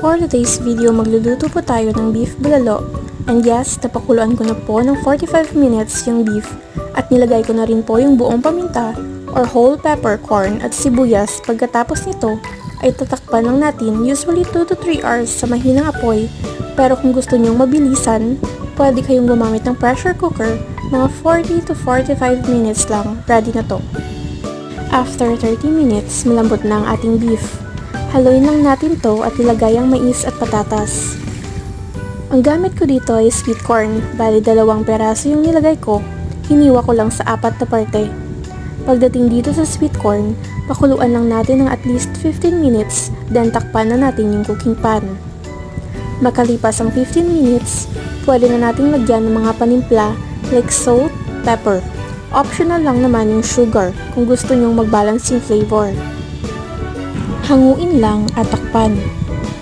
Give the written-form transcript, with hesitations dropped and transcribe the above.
For today's video, magluluto po tayo ng beef bulalo. And yes, napakuluan ko na po ng 45 minutes yung beef at nilagay ko na rin po yung buong paminta or whole peppercorn at sibuyas. Pagkatapos nito ay tatakpan lang natin usually 2 to 3 hours sa mahinang apoy. Pero kung gusto nyong mabilisan, pwede kayong gumamit ng pressure cooker, mga 40 to 45 minutes lang, ready na to. After 30 minutes, malambot na ang ating beef. Haluin lang natin to at ilagay ang mais at patatas. Ang gamit ko dito ay sweet corn, bali 2 peraso yung nilagay ko, hiniwa ko lang sa 4 na parte. Pagdating dito sa sweet corn, pakuluan lang natin ng at least 15 minutes, then takpan na natin yung cooking pan. Makalipas ang 15 minutes, pwede na nating lagyan ng mga panimpla like salt, pepper. Optional lang naman yung sugar kung gusto nyong mag-balance yung flavor. Hanguin lang at takpan.